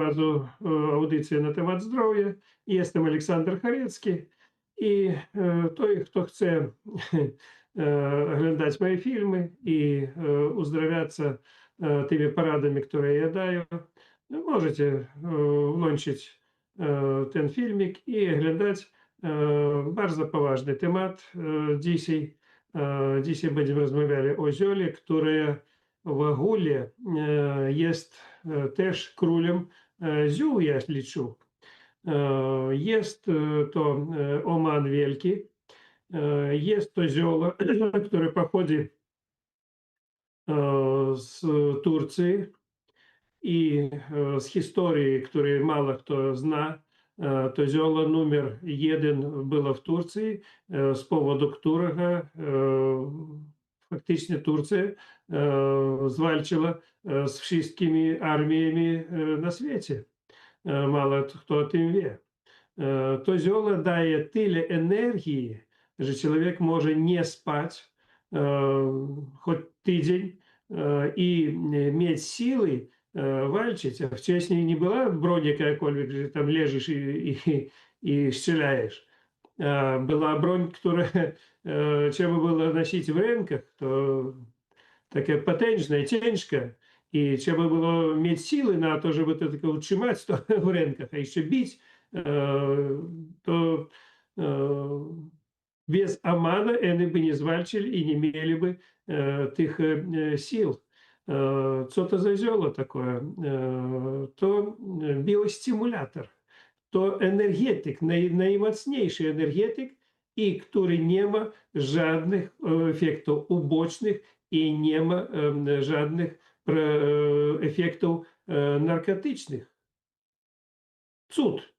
Разу audycję na temat zdrowia. Jestem Олександр Харецький. І той, хто хоче оглядати мої фільми і уздоровляться тими порадами, які я даю, можете влончити ten filmik i oglądać. Bardzo poważny temat dzisiaj. Dzisiaj będziemy rozmawiali o ziole, które w ogóle jest też królem ziół, ja liczę. Jest to Оман Wielki, jest to zioło, które pochodzi z Turcji i z historii, której mało kto zna. To zioło numer jeden było w Turcji, z powodu którego faktycznie Turcja zwalczyła z wszystkimi armiami na świecie. Mało kto o tym wie. To zioło daje tyle energii, że człowiek może nie spać choć tydzień i mieć siły walczyć. A wcześniej nie była broń jakakolwiek, że tam leżysz i strzelasz. Była broń, którą trzeba było nosić w rękach, to taka potężna, ciężka. I trzeba było mieć siły na to, żeby to tylko utrzymać to w rękach, a jeszcze bić, to bez Омана oni by nie zwalczyli i nie mieliby tych sił. Co to za zioło takie? To biostymulator. To energetyk, najmocniejszy energetyk, i który nie ma żadnych efektów ubocznych i nie ma żadnych efektów narkotycznych. Cud.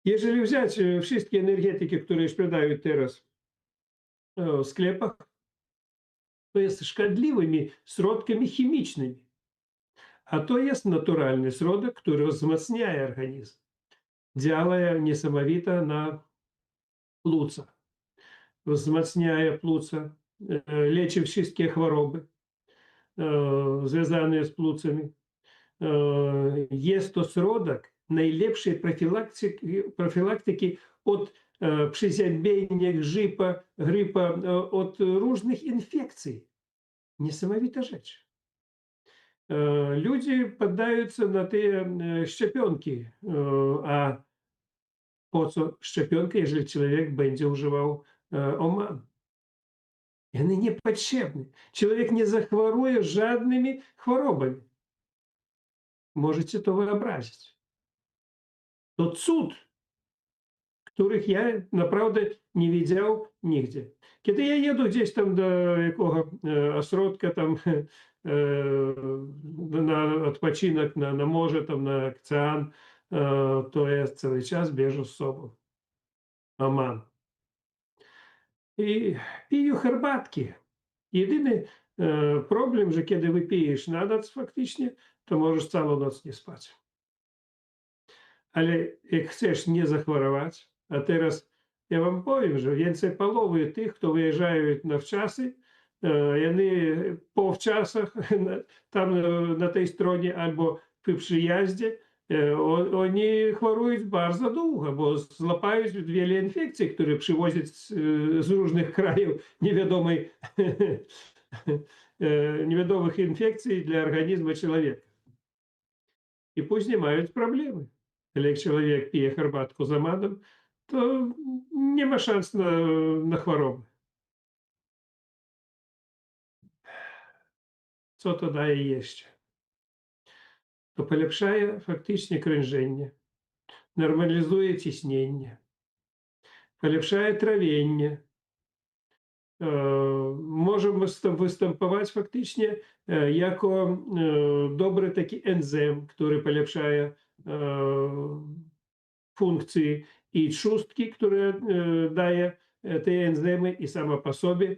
Jeżeli wziąć wszystkie energetyki, które sprzedają teraz w sklepach, to jest szkodliwymi środkami chemicznymi. A to jest naturalny środek, który wzmacnia organizm. Działa niesamowite na płuca. Wzmacnia płuca, leczy wszystkie choroby związane z płucami. Jest to środek najlepszej profilaktyki od przeziębienia, grypa, od różnych infekcji. Niesamowita rzecz. Ludzie poddаються na te szczepionki. A po co szczepionka, jeżeli człowiek będzie używał Оман? One niepotrzebne. Człowiek nie zachoruje żadnymi chorobami. Możecie to wyobrazić. To cud, których ja naprawdę nie widział nigdzie. Kiedy ja jeду gdzieś tam do jakiego ośrodka tam na odpoczynek, na morze, tam na ocean, to ja cały czas bierzę z sobą Оман. I piję herbatki. Jedyny problem, że kiedy wypijesz na noc faktycznie, to możesz całą noc nie spać. Ale jak chcesz nie zachorować, a teraz ja wam powiem, że więcej połowy tych, kto wyjeżdżają na wczasy, oni po wczasach tam na tej stronie albo przy przyjeździe, oni chorują bardzo długo, bo złapają wiele infekcji, które przywożą z różnych krajów niewiadomych infekcji dla organizmu człowieka. I później mają problemy. Ale jak człowiek pije herbatkę z Оманом, to nie ma szans na chorobę. Co to daje jeszcze? To polepszaje faktycznie krążenie, normalizuje ciśnienie, polepszaje trawienie. Może występować faktycznie jako dobry taki enzym, który polepszaje funkcje i trzustki, które daje te enzymy i sama po sobie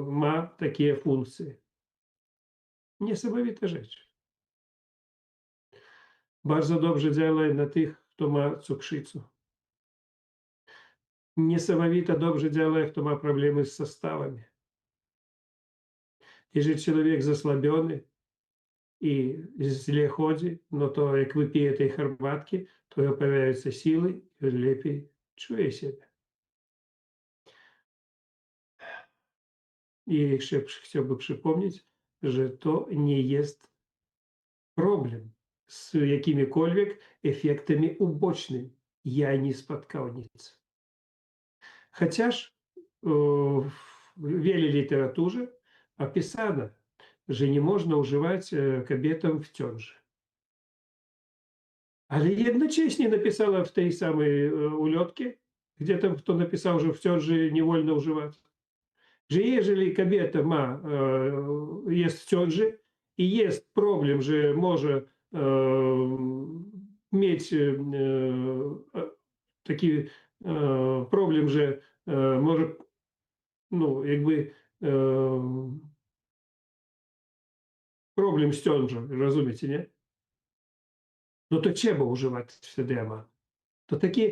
ma takie funkcje. Niesamowita rzecz. Bardzo dobrze działa na tych, kto ma cukrzycę. Niesamowite dobrze działa, kto ma problemy z stawami. Jeżeli człowiek zasłabiony, і зле ходить, но то як ви п'єте herbatки, то його появляются силы, и он лепей чує себе. І ще б хотів би припомнити, що то не есть проблем з якими-кольвек ефектами убочными. Я не споткав ніц. Хотя ж в велелітературze описано, że nie można używać кобєтам в ciąży. Але jednocześnie napisała w tej samej ulotce, gdzie tam kto napisał, że w ciąży nie wolno używać, że jeżeli kobieta jest w ciąży i jest problem, że może mieć taki problem, że może no jakby problem z ciążą, rozumiecie, nie? No to trzeba używać wtedy AMA. To taki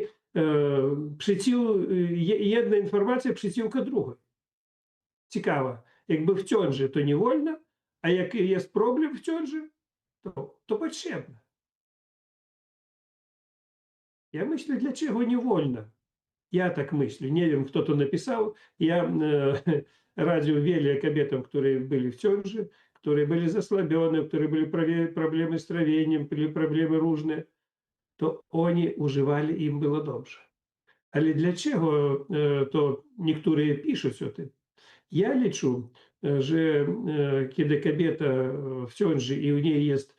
jedna informacja przyciółka drugiej. Ciekawa. Jakby w ciąży to nie wolno, a jak jest problem w ciąży, to potrzebne. Ja myślę, dlaczego nie wolno. Ja tak myślę. Nie wiem, kto to napisał. Ja radził wiele kobietom, które byli w ciąży, które byli zasłabione, które byli problemy z trawieniem, byli problemy różne, to oni używali, im było dobrze. Ale dlaczego to niektórzy piszą o tym? Ja liczę, że kiedy kobieta w ciąży i u niej jest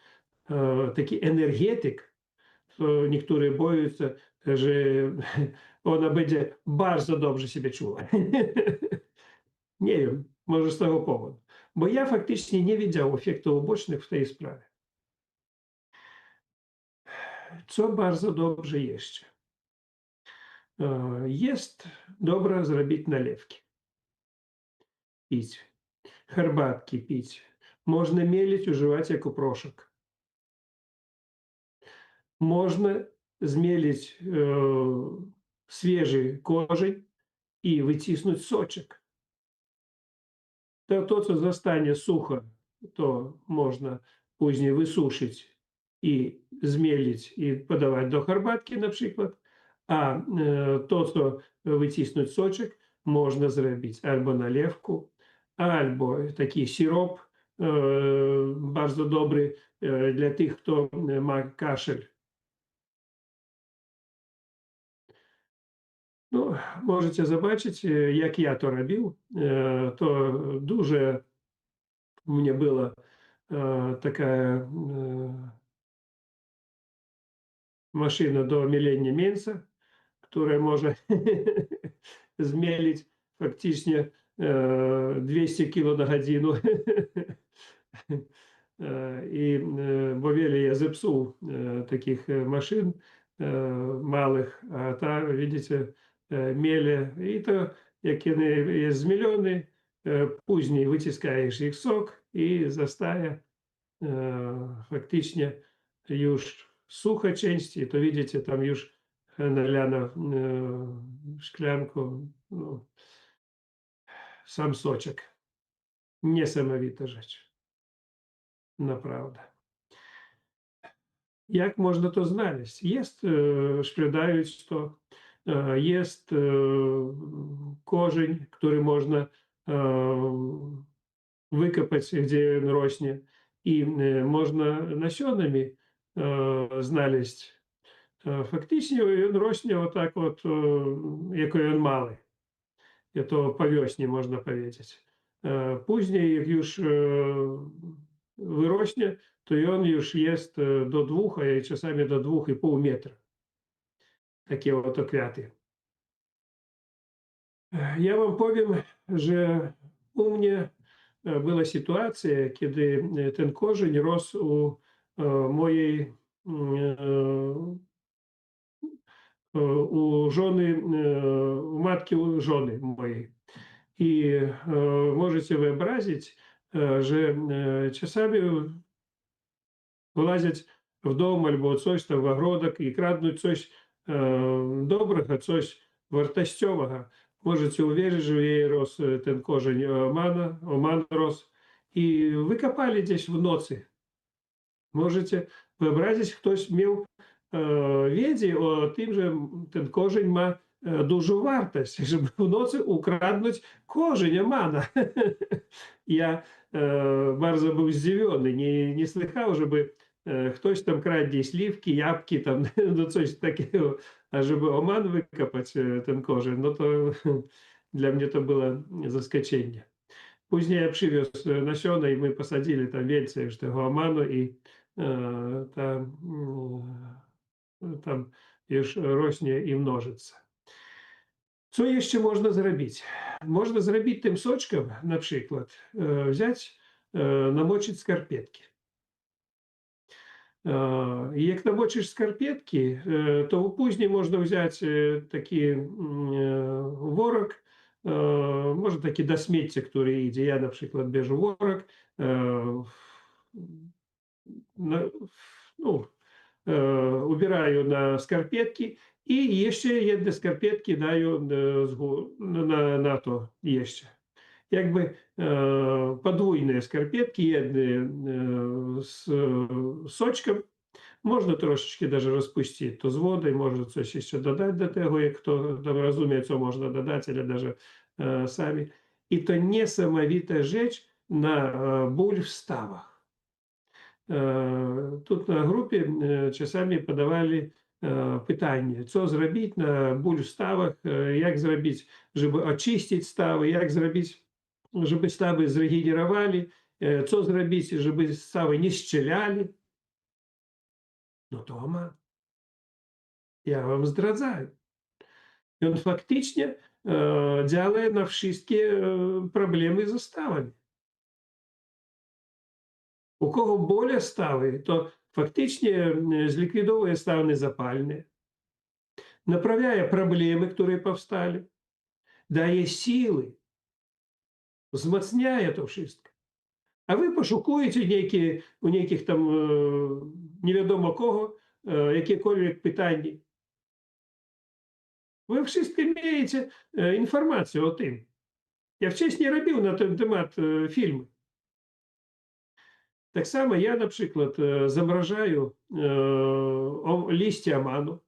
taki energetyk, to niektórzy boją się, że ona będzie bardzo dobrze siebie czuła. Nie wiem, może z tego powodu. Bo ja faktycznie nie widział efektów ubocznych w tej sprawie. Co bardzo dobrze jeszcze? Jest dobre zrobić nalewki. Pić. Herbatki pić. Można mielić, używać jako proszek. Można zmielić свежий korzeń i wycisnąć soczek. To, co zostanie sucho, to można później wysuszyć i zmielić i podawać do herbatki na przykład, a to, co wycisnąć soczek, można zrobić albo nalewku, albo taki syrop bardzo dobry dla tych, kto ma kaszel. No, możecie zobaczyć, jak ja to robił. To дуже у меня была такая машина до меления менса, которая может змелить фактично 200 кг на годину. І бо велі я зепсув таких машин малих, а та, видите, меле. І то, як вони є змільоні, później wyciskajesz ich sok i zostaje faktycznie już sucha część, i to widzicie, tam już nalano w szklanku no, sam soczek. Niesamowita rzecz. Naprawdę. Jak można to znaleźć? Jest, sprzedając to, jest korzeń, który można wykopać, gdzie on rośnie, i można nasionami znaleźć. Faktycznie on rośnie o tak od, jaki on mały. To po wiośnie można powiedzieć. Później, jak już wyrośnie, to on już jest do 2, a czasami do 2,5 metra. Takie oto kwiaty. Ja wam powiem, że u mnie była sytuacja, kiedy ten korzeń rósł u mojej u żony, u matki żony mojej. I możecie wyobrazić, że czasami wlazić w dom albo coś tam w ogródek i kradnąć coś dobrego, coś wartościowego. Możecie uwierzyć, że jej rósł ten korzeń oman rósł i wykopali gdzieś w nocy. Можете виобразити, хтось мав віді о тим же ten korzeń ma dużą wartość, żeby w nocy ukradnąć korzeń Amana. Ja bardzo był zdziwiony, nie słyszał, żeby ktoś tam kradnie śliwki, jabłki, tam, no coś takiego, a żeby Oman wykopać ten korzeń, no to dla mnie to było zaskoczenie. Później ja przywiózł nasiona i my posadzili tam więcej już tego Omanu i tam, tam już rośnie i mnożyться. Co jeszcze można zrobić? Można zrobić tym soczkiem, na przykład, wziąć, namoczyć skarpetki. I jak namoczysz skarpetki, to później można wziąć taki worok, może taki do śmiecia, który idzie. Ja na przykład bierze worok, no, ubierаю на skarpetki i jeszcze jedne skarpetki daję na to jeszcze. Jakby podwójne skarpetki, jedne z soczkiem. Można troszeczkę даже rozpuścić to z wodą, może coś jeszcze dodać do tego, jak kto tam rozumie, co można dodać, ale даже sami. I to niesamowita rzecz na ból w stawach. Тут на групі часами подавали питання, що зробити на боль в ставах, як зробити, щоб очистити стави, як зробити, щоб стави зрегенерували, що зробити, щоб стави не щеляли. Ну, то Оман. Я вам здрadzаю. І він фактично діє на всі проблеми з ставами. У кого боля стави, то фактично зліквідовує стави запальні, направляє проблеми, які повстали, дає сили, змацняє то wszystko. А ви пошукуєте у яких там невідомо кого, якісь питання. Ви wszystko маєте інформацію о тим. Я вчасно робив на той темат фільми. Так само я, наприклад, замражаю листя Оману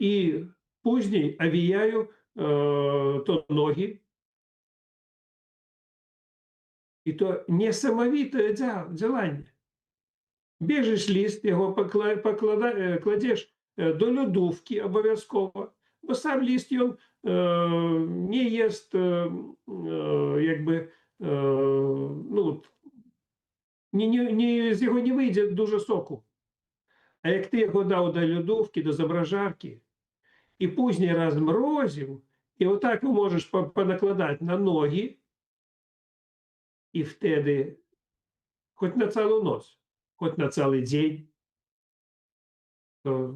і пізніше овіяю то ноги. І то несамовите ділання. Біжиш лист, його кладеш до льодовки обов'язково, бо сам лист він не єсть, якби, ну, з його не вийде дуже соку. А як ти його дав до льодовки, до замражарки, і пізніше розморозив, і отак можеш понакладати на ноги, і вtedy, хоч на цілу ніч, хоч на цілий день, то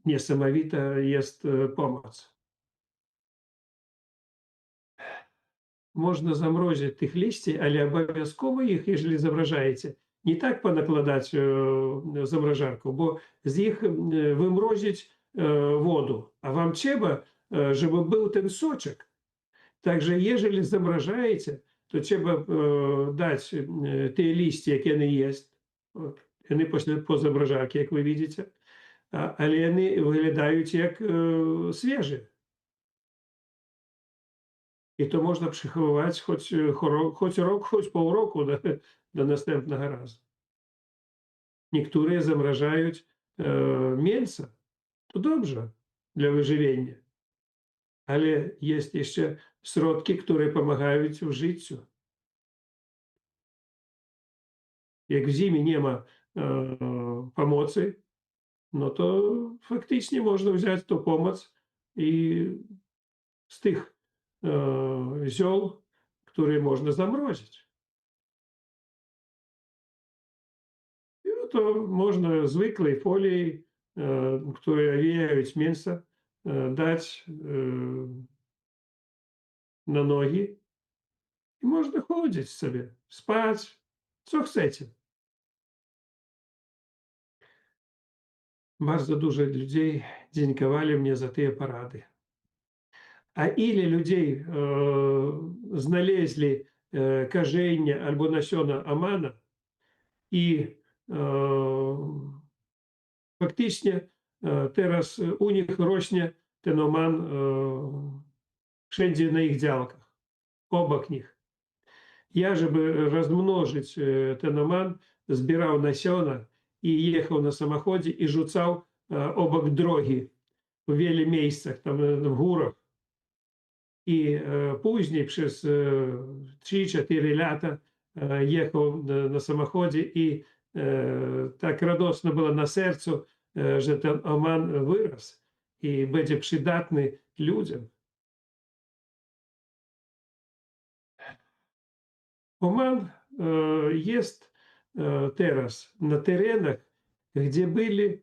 несамовита є допомога. Можна заморозити тих листів, але обов'язково їх, якщо замражаєте, не так понакладати в замражарку, бо з їх виморозить воду, а вам треба, щоб був ten сочок. Также, якщо замражаєте, то треба дати ті листя, які вони є. Вони по замражарці, як ви бачите, але вони виглядають як свіжі. І то можна приховувати хоч рок, хоч півроку до наступного разу. Niektóre замражають м'ясо, то добре для виживання. Але є ще środki, які допомагають в життю. Як в зимі нема pomocy, no to faktycznie można wziąć tą pomoc i z tych ziół, które można zamrozić. I no to można zwykłej folii, które owijają mięso, dać na nogi i można chodzić sobie, spać, co chcecie. Bardzo dużo ludzi dziękowali mnie za te porady. A ile ludzi znaleźli korzenie albo nasiona Omana, І фактично teraz у них rośnie ten oman wszędzie na ich działkach, obok nich. Ja, żeby rozmnożyć ten oman, zbierał nasiona i jechał na samochodzie i rzucał obok drogi w wielu miejscach, tam w górach. I później przez 3-4 lata jechał na samochodzie i tak radosno było na sercu, że ten oman wyrósł i będzie przydatny ludziom. Oman jest teraz na terenach, gdzie byli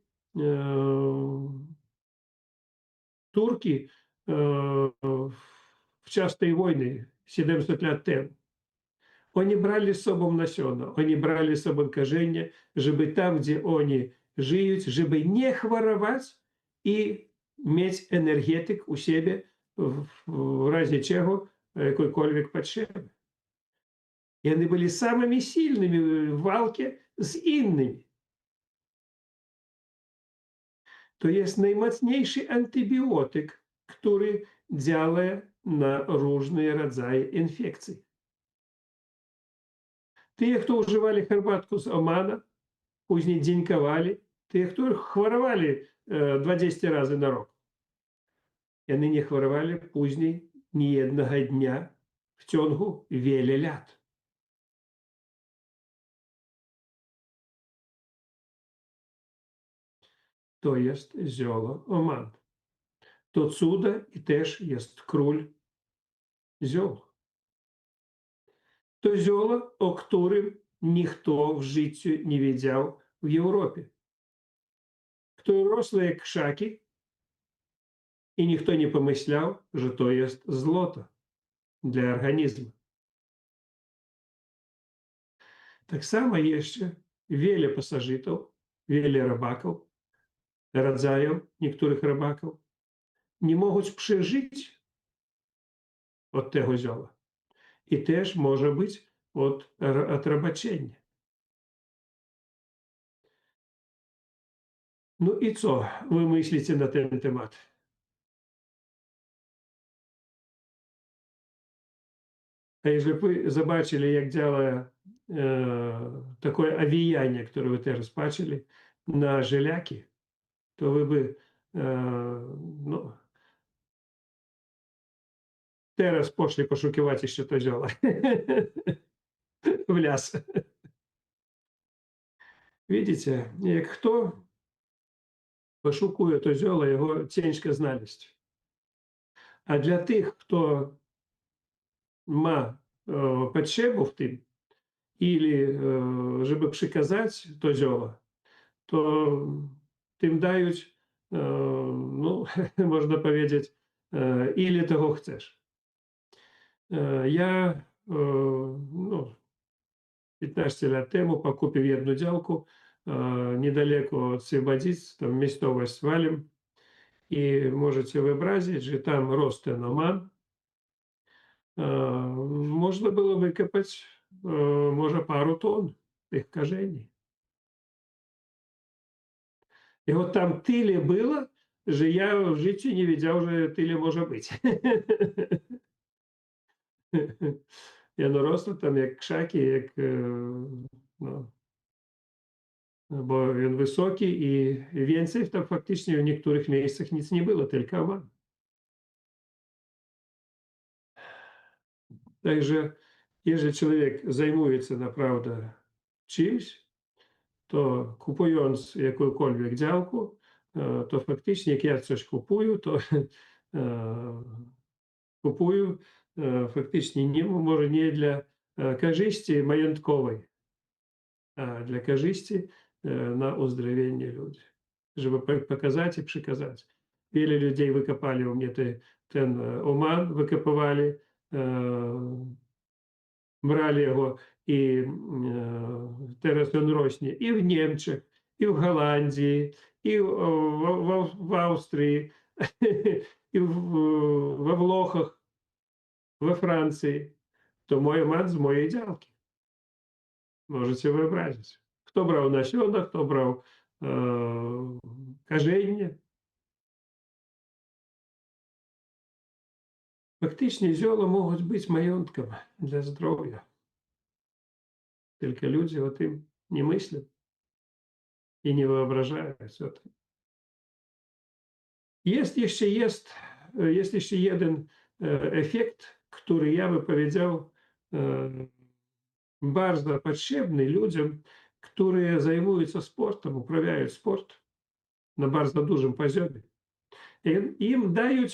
Turki w czas tej wojny 700 lat temu. Oni brali z sobą nasiona, oni brali z sobą korzenie, żeby tam, gdzie oni żyją, żeby nie chorować i mieć energetyk u siebie w razie czego jakiejkolwiek potrzeby. I oni byli samymi silnymi w walce z innymi. To jest najmocniejszy antybiotyk, który działa na różne rodzaje infekcji. Ті, хто вживали herbatку з омана, później dziękowali, ті, хто chorowali 20 razy na rok. I oni nie chorowali później ni jednego dnia w ciągu wielu lat. To jest zioło oman. To cudo i też jest król zioł. To zioło, o którym nikt w życiu nie wiedział w Europie. Które rosło jak krzaki i nikt nie pomyślał, że to jest złoto dla organizmu. Tak samo jeszcze wiele pasożytów, wiele robaków, rodzajów niektórych robaków nie mogą przeżyć od tego zioła. I też może być od robaczenia. No i co wy myślicie na ten temat? A jeżeli wy zobaczyli, jak działa takie awijanie, które wy teraz patrzyli, na żelaki, to wy by no, teraz poszli poszukiwać jeszcze to zioło w las. Widzicie, jak kto poszukuje to zioło, його ciężko znaleźć. A dla tych, kto ma potrzebę w tym, ili żeby przekazać to zioło, to tym dają, no, można powiedzieć, ile tego chcesz. Ja no, 15 lat temu pokupił jedną działkę niedaleko od Свободиц, tam miejscowość Walem, i możecie wyobrazić, że tam rósł ten oman. Można było wykopać może paru ton tych korzeni. I от tam tyle było, że ja w życiu nie wiedział, że tyle może być. I ono rosło tam jak krzaki, jak no, bo він високий i więcej tam faktycznie w niektórych miejscach nic nie było, tylko oman. Także jeżeli człowiek zajmuje się naprawdę czymś, to kupując jakąkolwiek działkę, to faktycznie jak ja coś kupuję, to kupuję faktycznie nie, może nie dla korzyści majątkowej, a dla korzyści na uzdrowienie ludzi, żeby pokazać i przekazać. Wiele ludzi wykopali u mnie ten oman, wykopywali, brali його, і teraz on rośnie i w Niemczech, i w Holandii, i w Austrii, i we Włochach, we Francji. To mój oman z mojej działki. Możecie wyobrazić. Хто брав насьона, хто брав каження. Фактичні зьола можуть бути маєнтком для здоров'я. Тільки люди о тим не мислять і не воображають о tym. Jest jeszcze jeden efekt, który ja bym powiedział bardzo potrzebny ludziom, którzy zajmują sportem, uprawiają sport na bardzo dużym poziomie. Im dają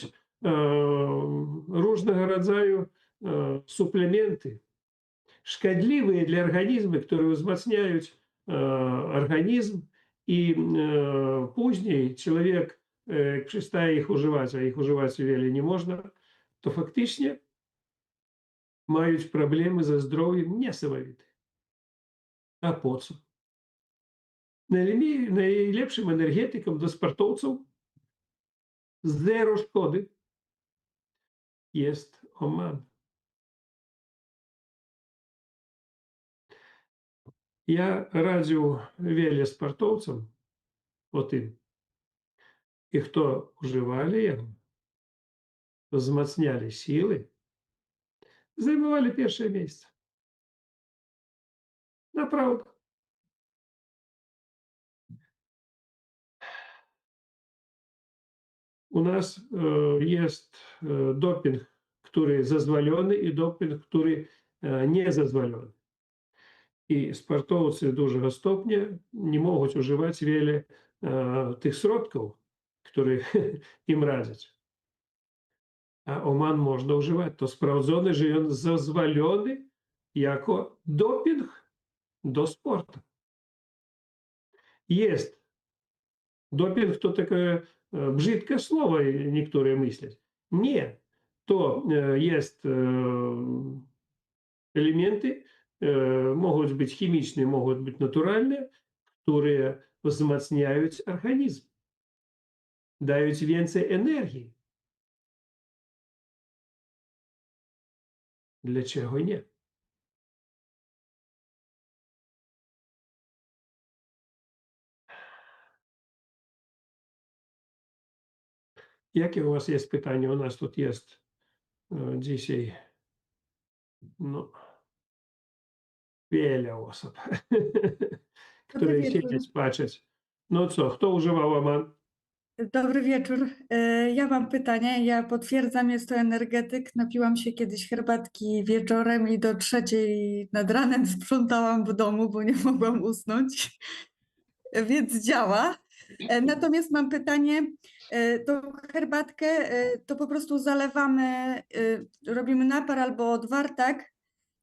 różnego rodzaju suplementy, szkodliwe dla organizmu, które wzmacniają organizm i później człowiek przestaje ich używać, a ich używać wiele nie można, to faktycznie mają problemy ze zdrowiem niesamowite. A po co? Najlepszym energetykiem dla sportowców zero szkody jest Oman. Ja radził wiele sportowcom o tym, i kto używali jego, wzmacniali siły, zajmowali pierwsze miejsce. Naprawdę. U nas jest doping, który zezwolony i doping, który nie zezwolony. I sportowcy dużego stopnia nie mogą używać wiele tych środków, które im radzą. A Oman można używać. To sprawdzone, że on zezwolony jako doping do sportu. Jest. Doping to takie brzydkie słowo niektóre myślą. Nie. To jest elementy, mogą być chemiczne, mogą być naturalne, które wzmacniają organizm, dają więcej energii. Dlaczego nie? Jakie u was jest pytanie? U nas тут jest dzisiaj wiele osób, które siedzieć, patrzeć. No co, kto używał Oman? Dobry wieczór. Ja mam pytanie. Ja potwierdzam, jest to energetyk. Napiłam się kiedyś herbatki wieczorem i do 3:00 nad ranem sprzątałam w domu, bo nie mogłam usnąć, więc działa. Natomiast mam pytanie. Tą herbatkę to po prostu zalewamy, robimy napar albo odwar, tak?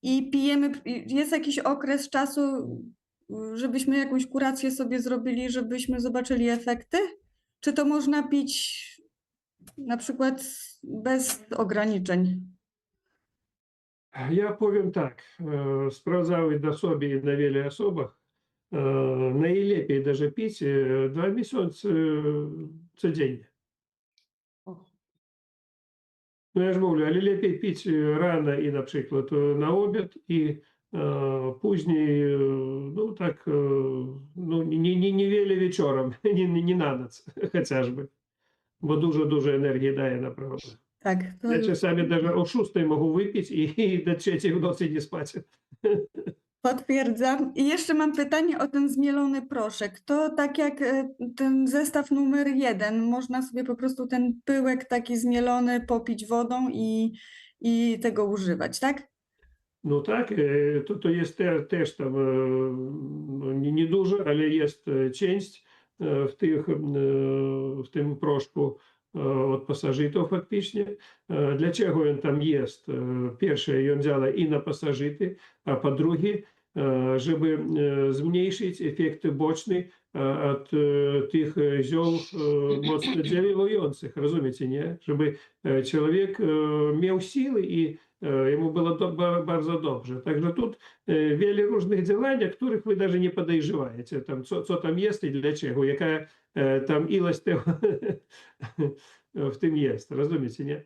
I pijemy. Jest jakiś okres czasu, żebyśmy jakąś kurację sobie zrobili, żebyśmy zobaczyli efekty? Czy to można pić na przykład bez ograniczeń? Ja powiem tak, sprawdzały na sobie i na wiele osobach. Najlepiej даже pić 2 miesiące codziennie. No ja już mówię, ale lepiej pić rano i na przykład na obiad i później, no tak, no niewiele wieczorem, nie na noc chociażby, bo dużo energii daje naprawdę. Tak. Ja czasami даже o 6 mogę wypić i do 3 w nocy nie spać. Potwierdzam. I jeszcze mam pytanie o ten zmielony proszek. To tak jak ten zestaw numer 1, można sobie po prostu ten pyłek taki zmielony popić wodą i tego używać, tak? No tak, to jest też tam niedużo, ale jest część w tym proszku od pasożytów faktycznie. Dlaczego on tam jest? Pierwsze, on działa i na pasożyty, a po drugie, żeby zmniejszyć efekty boczne od tych ziół mocno działających, rozumiecie, nie? Żeby człowiek miał siły i ему было bardzo dobrze. Także tu wiele różnych działań, których wy даже nie podejrzewаете, tam, co tam jest i dlaczego, jaka tam ilość tego w tym jest, rozumiecie, nie?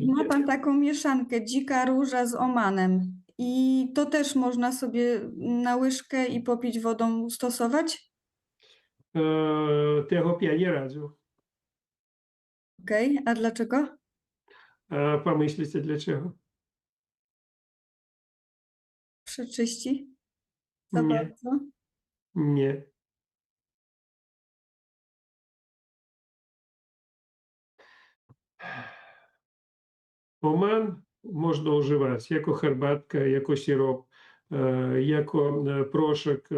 I ma pan taką mieszankę dzika róża z Omanem. I to też można sobie na łyżkę i popić wodą stosować? Tego b ja nie radził. Okej, a dlaczego? A pomyślcie dlaczego? Przeczyści? Za Nie, bardzo? nie. Оман можна вживати як herbatkę, jako syrop, jako proszek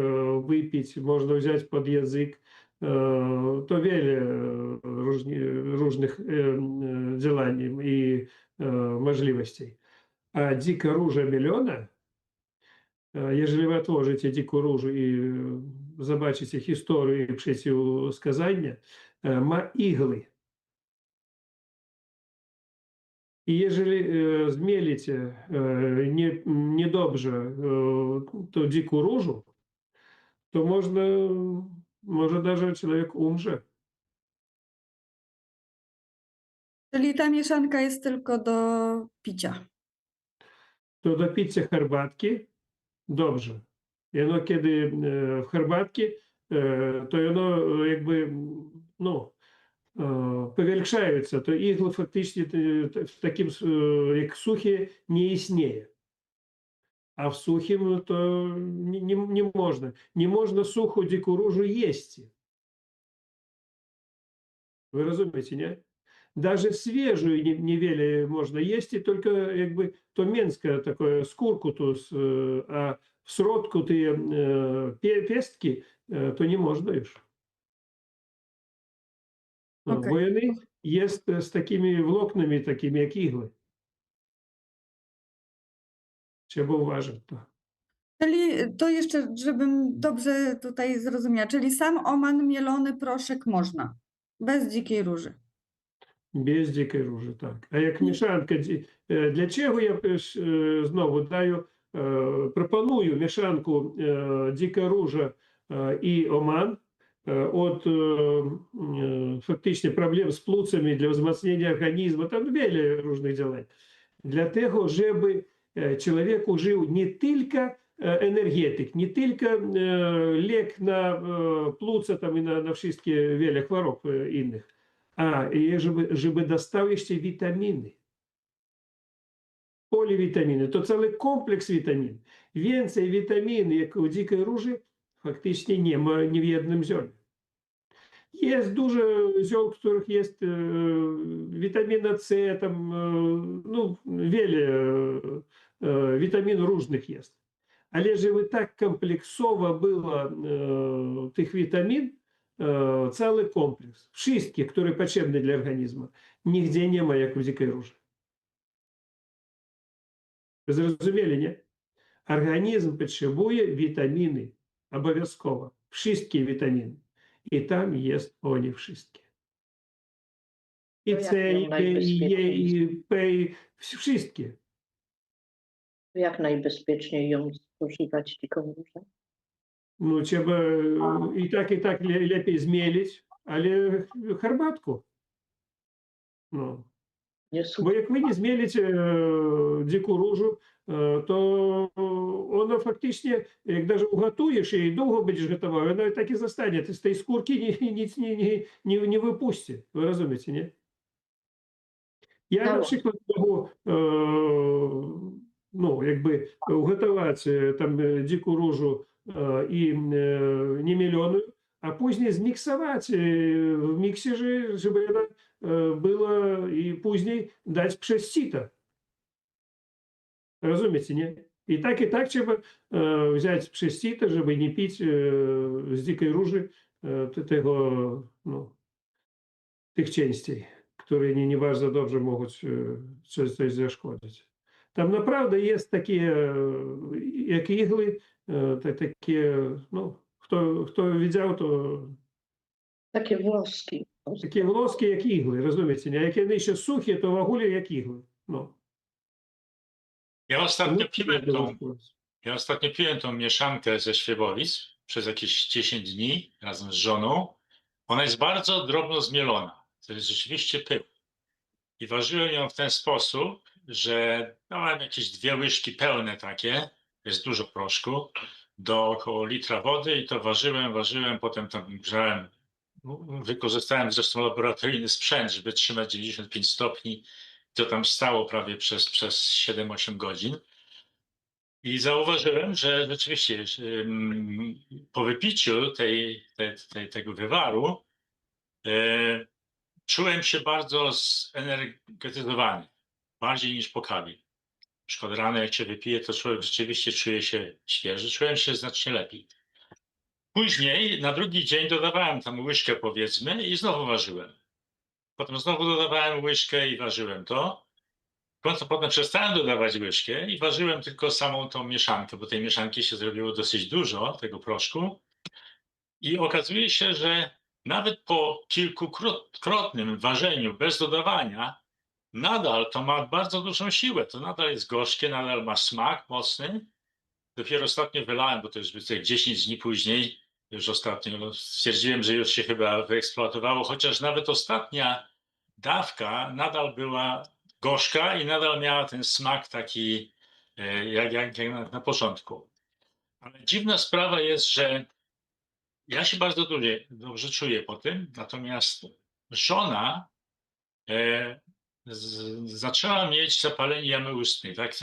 wypić, można wziąć pod język. To wiele różnych działań i możliwości. A dzika róża mielona, jeżeli wy otworzycie dziką różu i zobaczycie historię i przeciwwskazania, ma igły. I jeżeli zmielicie niedobrze tą dziką różu, to może даже człowiek umrze. Czyli ta mieszanka jest tylko do picia. To do picia herbatki dobrze. I ono kiedy w herbatki, to ono jakby, no, powiększające, to igły faktycznie w takim, jak suche, nie istnieje. A w suchym to nie można. Nie można suchą dziką różu jeść. Вы rozumiecie, nie? Даже свежую niewiele można jeść, tylko jakby to mięsko, такое skórku, to, a w środku te pestki, to nie można już. Okej. Bo one jest z takimi włóknami, takimi jak igły. Trzeba uważać to. Czyli to jeszcze, żebym dobrze tutaj zrozumiała, czyli sam oman mielony proszek można, bez dzikiej róży. Без dzikiej róży, tak. A jak I mieszanka, dlaczego ja znowu proponuję mieszanku dzika róża i oman od faktycznie problem z płucami dla wzmocnienia organizmu, tam wiele różnych działań. Dlatego, żeby człowiek użył nie tylko energetyk, nie tylko lek na płuca tam i na wszystkie wiele chorób innych, a żeby dostał jeszcze witaminy. Poliwitaminy, to cały kompleks witamin. Więcej witamin, jak u dzikiej róży, faktycznie nie ma ni w jednym ziole. Jest dużo ziół, w których jest witamina C, tam no, wiele witamin różnych jest. Ale żeby tak kompleksowo było tych witamin, cały kompleks, wszystkie, które potrzebne dla organizmu, nigdzie nie ma jak w dzikiej róży. Zrozumieli, nie? Organizm potrzebuje witaminy, обов'язково, wszystkie witaminy. I tam jest one wszystkie. I To jak C, ją i B, i E, i P, i wszystkie. Jak najbezpieczniej ją spożywać dziką różę? No trzeba i tak lepiej zmielić, ale herbatku. No. Nie Bo jak wy nie zmielicie dziką różu, to ona faktycznie, jak даже ugotujesz i długo będziesz gotował, ona tak i zostanie. Z tej skórki nic nie wypuści. Wy rozumiecie, nie? Ja na przykład mogу ну, якби уготувати там dziką różu i niemieloną, a później zmiksować w mikserze, żeby ona była i później dać przez sito. Rozumiecie, nie? I tak trzeba wziąć przez sito, żeby nie pić z dzikiej róży tego, no, tych części, które nie bardzo dobrze mogą coś zaszkodzić. Tam naprawdę jest takie, jak igły, takie, no, kto widział, to Takie włoski. takie włoskie jak igły, rozumiecie? Nie? Jak one jeszcze suche, to w ogóle jak igły. No. Ja ostatnio piłem tą, Włoski. ja ostatnio piłem tą mieszankę ze śliwowic przez jakieś 10 dni razem z żoną. Ona jest bardzo drobno zmielona. To jest rzeczywiście pył. I ważyłem ją w ten sposób, że dałem jakieś 2 łyżki pełne takie, jest dużo proszku, do około litra wody i to ważyłem, potem tam grzałem. Wykorzystałem zresztą laboratoryjny sprzęt, żeby trzymać 95 stopni. To tam stało prawie przez 7-8 godzin. I zauważyłem, że rzeczywiście po wypiciu tego wywaru czułem się bardzo zenergetyzowany, bardziej niż po kawie. Szkoda rano, jak się wypije, to człowiek rzeczywiście czuje się świeży, czułem się znacznie lepiej. Później, na drugi dzień dodawałem tam łyżkę, powiedzmy, i znowu ważyłem. Potem znowu dodawałem łyżkę i ważyłem to. W końcu potem przestałem dodawać łyżkę i ważyłem tylko samą tą mieszankę, bo tej mieszanki się zrobiło dosyć dużo, tego proszku. I okazuje się, że nawet po kilkukrotnym ważeniu bez dodawania, nadal to ma bardzo dużą siłę. To nadal jest gorzkie, nadal ma smak mocny. Dopiero ostatnio wylałem, bo to już będzie 10 dni później, już ostatnio stwierdziłem, że już się chyba wyeksploatowało, chociaż nawet ostatnia dawka nadal była gorzka i nadal miała ten smak taki jak na początku. Ale dziwna sprawa jest, że ja się bardzo dobrze czuję po tym, natomiast żona zaczęła mieć zapalenie jamy ustnej, tak?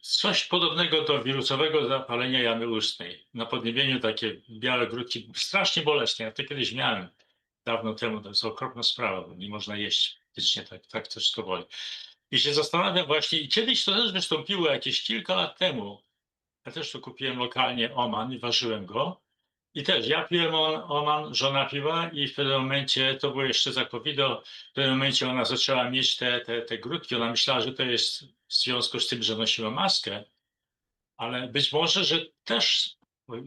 Coś podobnego do wirusowego zapalenia jamy ustnej. Na podniebieniu takie białe grudki, strasznie bolesne. Ja to kiedyś miałem dawno temu, to jest okropna sprawa, bo nie można jeść faktycznie, tak też to boli. I się zastanawiam właśnie, i kiedyś to też wystąpiło jakieś kilka lat temu. Ja też tu kupiłem lokalnie Oman i ważyłem go. I też ja piłem Oman, żona piła i w pewnym momencie, to było jeszcze za COVID-u, w pewnym momencie ona zaczęła mieć te grudki. Ona myślała, że to jest w związku z tym, że nosiła maskę, ale być może, że też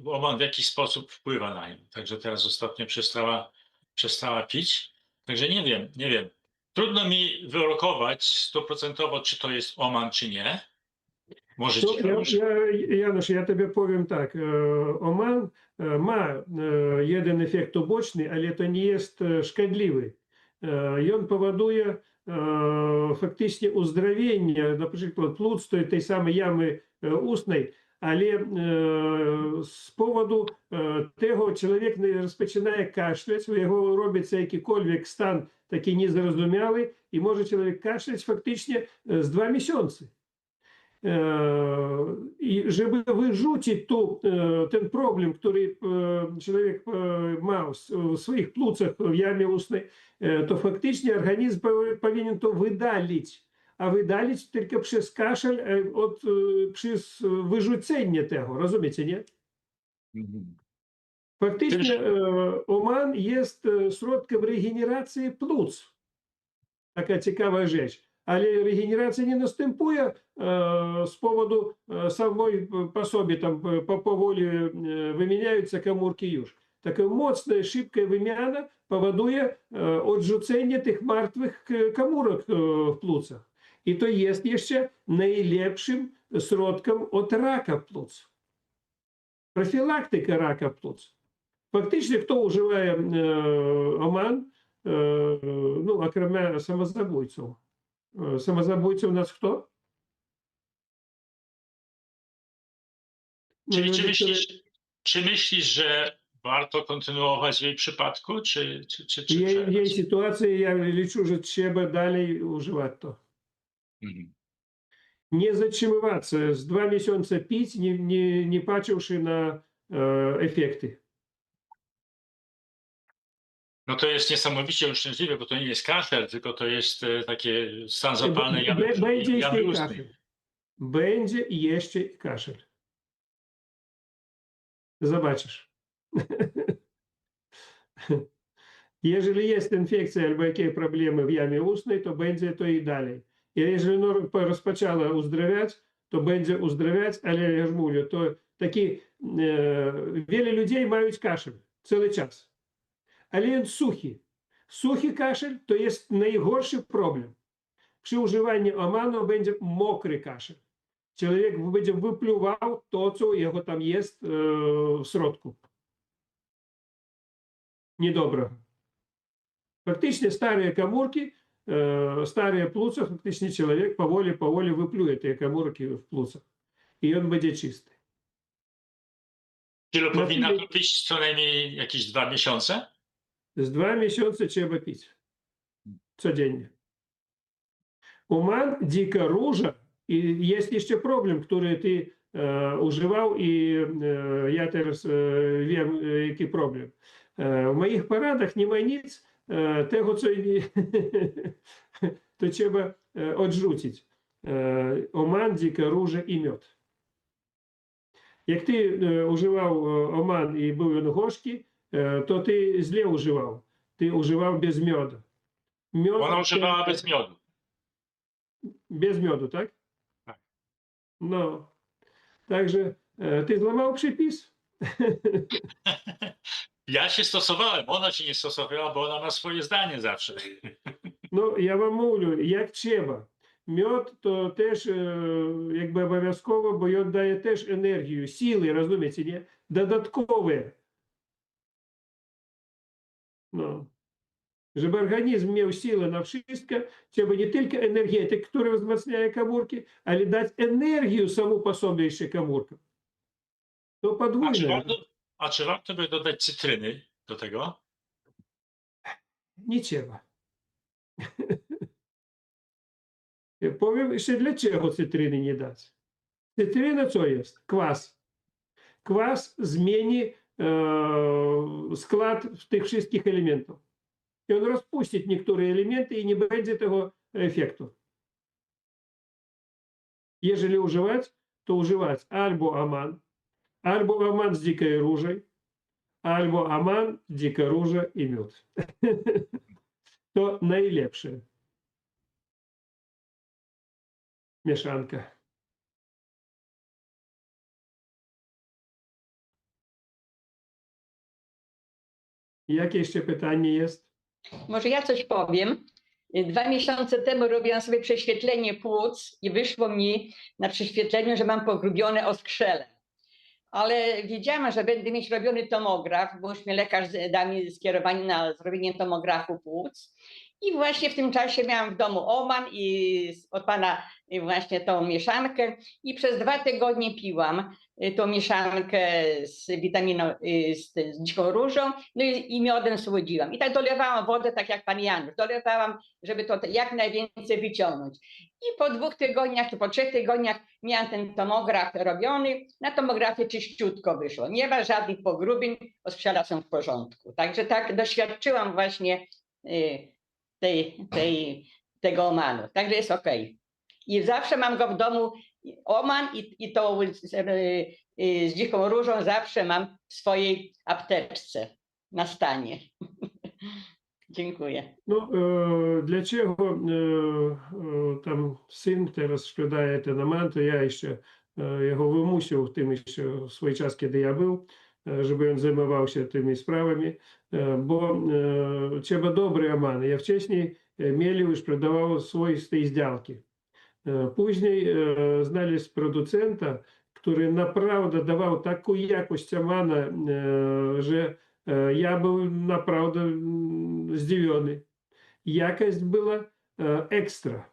Oman w jakiś sposób wpływa na nią. Także teraz ostatnio przestała pić. Także nie wiem. Trudno mi wyrokować 100%, czy to jest Oman, czy nie. Może Ну, ci Janusz? Janusz, ja тобі powiem tak. Oman ma jeden efekt uboczny, ale to nie jest szkodliwy. I on powoduje faktycznie uzdrowienie, na przykład płuc tej samej jamy ustnej, ale z powodu tego człowiek rozpoczyna kaszляć, u jego робиться jakikolwiek stan taki niezrozumiały i może człowiek kaszляć faktycznie z 2 miesiące. I żeby wyrzucić ten problem, który człowiek ma w swoich płucach, w jamie ustnej, to faktycznie organizm powinien to wydalić. A wydalić tylko przez kaszel, przez wyrzucenie tego. Rozumiecie, nie? Faktycznie Oman jest środkiem regeneracji płuc. Taka ciekawa rzecz. Ale regeneracja nie następuje z powodu samej po sobie, tam powoli wymieniające komórki już. Taka mocna, szybka wymiana powoduje odrzucenie tych martwych komórek w płucach. I to jest jeszcze najlepszym środkiem od raka płuc. Profilaktyka raka płuc. Faktycznie, kto używa Oman, ну, окремя самозабойців. Самозабойців у нас хто? Czyli czy myślisz, że warto kontynuować w jej przypadku, czy В її przerwać? ситуації я лічу, що треба далі уживати то. Mhm. Nie zatrzymywać, z 2 miesiące pić, nie patrzywszy na efekty. No to jest niesamowicie uszczęśliwe, bo to nie jest kaszel, tylko to jest takie stan zapalny jamy Będzie jeszcze jamy i ustnej. kaszel. Będzie jeszcze i kaszel. Zobaczysz. Jeżeli jest infekcja albo jakieś problemy w jamie ustnej, to będzie to i dalej. I jeżeli rozpoczęła uzdrawiać, to będzie uzdrawiać, ale ja już mówię, to taki wiele ludzi mają kaszel cały czas. Ale він сухий. Сухий кашель to jest najgorszy problem. Przy używaniu omanu będzie mokry kaszel. Człowiek będzie wypluwał to, co jego tam jest w środku. Niedobre. Faktycznie stare komórki старые плуца, фактично человек поволі виплює ті камурки в плуцах. I on będzie czysty. Czyli Na powinna tyle- to pić co najmniej jakieś 2 miesiące? Z 2 miesiące trzeba pić. Codziennie. Uman, dzika róża i jest jeszcze problem, który ty używał i ja teraz wiem, jaki problem. W moich poradach nie ma nic tego, co to trzeba odrzucić. Oman, dzika róża i miód. Jak ty używał oman i był on gorzki, to ty źle używał. Ty używał bez miodu. Miód Ona używała bez miodu. Bez miodu, tak? Tak. No. Także ty złamał przepis? Ja się stosowałem, ona się nie stosowała, bo ona ma swoje zdanie zawsze. No, ja wam mówię, jak trzeba. Miód to też jakby обов'язково, bo on daje też energię, siły, rozumiecie, nie? Dodatkowe. No. Żeby organizm miał siłę na wszystko, trzeba nie tylko energetyk, który wzmacnia komórki, ale dać energię samą po sobie jeszcze komórkom. To podwójne. A czy warto by dodać cytryny do tego? Nie trzeba. Powiem jeszcze dlaczego cytryny nie dać. Cytryna co jest? Kwas. Kwas zmieni skład tych wszystkich elementów. I on rozpuści niektóre elementy i nie będzie tego efektu. Jeżeli używać, to używać albo aman z dzikiej różej, albo aman, dzika róża i miód. To najlepsze. Mieszanka. Jakie jeszcze pytanie jest? Może ja coś powiem. 2 miesiące temu robiłam sobie prześwietlenie płuc i wyszło mi na prześwietleniu, że mam pogrubione oskrzele. Ale wiedziałam, że będę mieć robiony tomograf, bo już mnie lekarz dał mi skierowanie na zrobienie tomografu płuc. I właśnie w tym czasie miałam w domu oman i od pana właśnie tą mieszankę i przez 2 tygodnie piłam tą mieszankę z witaminą, z dziką różą, no i miodem słodziłam. I tak dolewałam wodę, tak jak pan Janusz, dolewałam, żeby to jak najwięcej wyciągnąć. I po 2 tygodniach, czy po 3 tygodniach miałam ten tomograf robiony. Na tomografie czyściutko wyszło. Nie ma żadnych pogrubień, oskrzela są w porządku. Także tak doświadczyłam właśnie tego omanu. Także jest okej. I zawsze mam go w domu, oman i to z dziką różą zawsze mam w swojej apteczce na stanie. Dziękuję. No, dlaczego tam syn teraz sprzedaje ten aman, to ja jeszcze jego wymusił w tym jeszcze w swój czas, kiedy ja był, żeby on zajmował się tymi sprawami, bo trzeba dobry aman. Ja wcześniej Mielił już sprzedawał swój z tej zdziałki. Później znaleźć producenta, który naprawdę dawał taką jakość amana, że ja był naprawdę zdziwiony. Jakość była ekstra.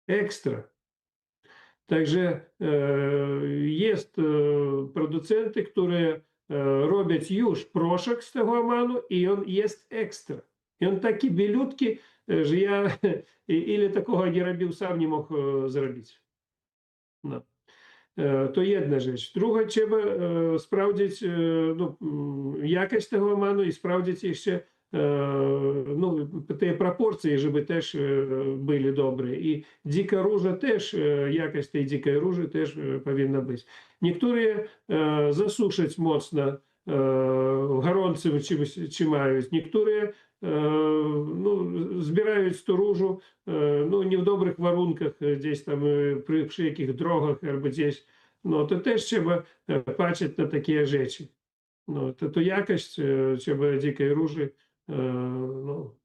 Ekstra. Także jest producenty, które robią już proszek z tego amanu i on jest ekstra. I on taki bielutki, że ja ile takiego nie robił, sam nie mógł zrobić. No. To jedna rzecz. Druga, trzeba sprawdzić no, jakość tego amanu i sprawdzić jeszcze no, te proporcje, żeby też były dobre. I dzika róża też, jakość tej dzikiej róży też powinna być. Niektóre zasuszyć mocno, gorącym czymś trzymają, niektóre no, zbierają tą różu no, nie w dobrych warunkach, gdzieś tam przy jakich drogach albo gdzieś. No, to też trzeba patrzeć na takie rzeczy. No, to jakość trzeba dzikiej róży no,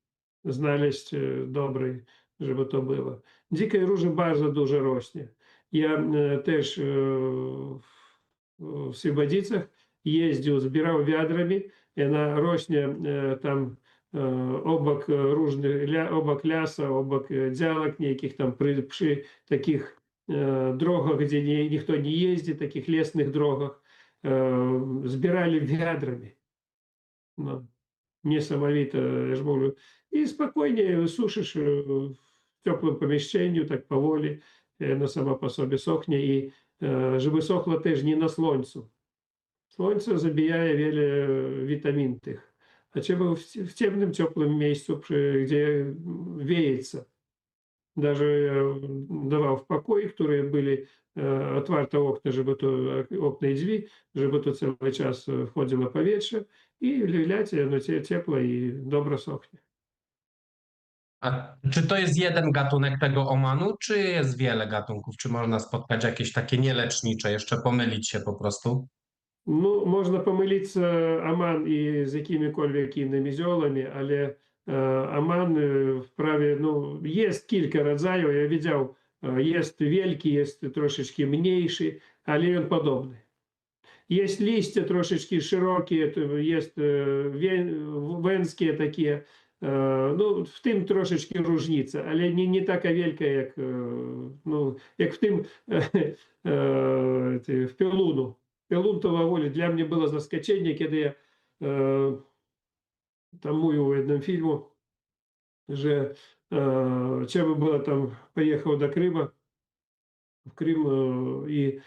znaleźć dobrej, żeby to było. Dzikiej róży bardzo dużo rośnie. Ja też w Свободицach jeździł, zbierał wiadrami i ona rośnie tam обок обок ляса, обок дзялак нейкіх там пры таких дрогах, дзе ніхто не ездзіць, таких лесных дрогах, збіралі вядрамі. Ну, несамавіта, я ж говорю. И спокойнее сушишь в теплом помещении, так поволі, она сама по собі сохне, і żeby сохла теж не на сонцю. Сонце забияє веле витамин тих. А треба в темном, теплом месте, где веется. Даже я давал в покои, которые были отварты окна, чтобы то окна и дві, чтобы то целый час входило повітря, і ляcie, оно тепло і добре сохне. A czy to jest jeden gatunek tego omanu, czy jest wiele gatunków? Czy można spotkać jakieś takie nielecznicze, jeszcze pomylić się po prostu? Ну, можна помилитися оман і з якимикольвек інними зьолами, але оман вправі, ну, є кілька родзаїв, я видів, є великі, є трошечки менші, але він подобний. Є листя трошечки широкі, є венські такі, ну, в тим трошечки різниця, але не така велика, як, ну, як в тим, в пілуну. Пілун того для мене було заскочення, коли я там мою в одному фільму, що треба було там, поїхав до Крима, в Крим, і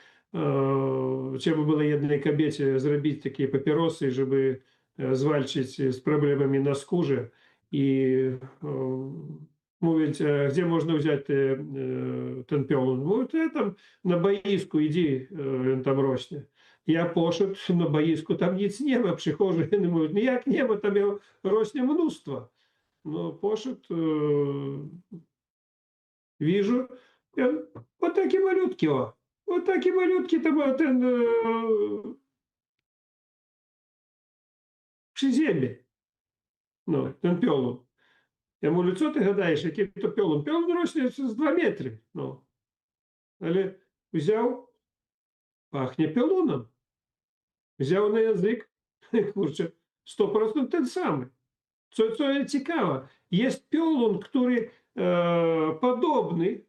треба було одній кобєті зробити такі папіроси, щоб звальчити з проблемами на скуже. І мовить, а где можно взять тенпелун? Мовить, там на Боїску іди, він там росне. Я пошед на Боїску, там ніц нема, приходжу, і не можуть, ніяк нема, там його росне множество. Ну, пошед, вижу, вот такі малютки, вот такі малютки, там ten в Шиземі, ну, тенпелун. Я говорю, що ти гадаєш, який то пілон? Пілон росне з 2 метри. Ну. Але взяв, пахне пілоном. Взяв на язик, курче, 100% ten самий. Це цікаво. Є пілон, який подобний,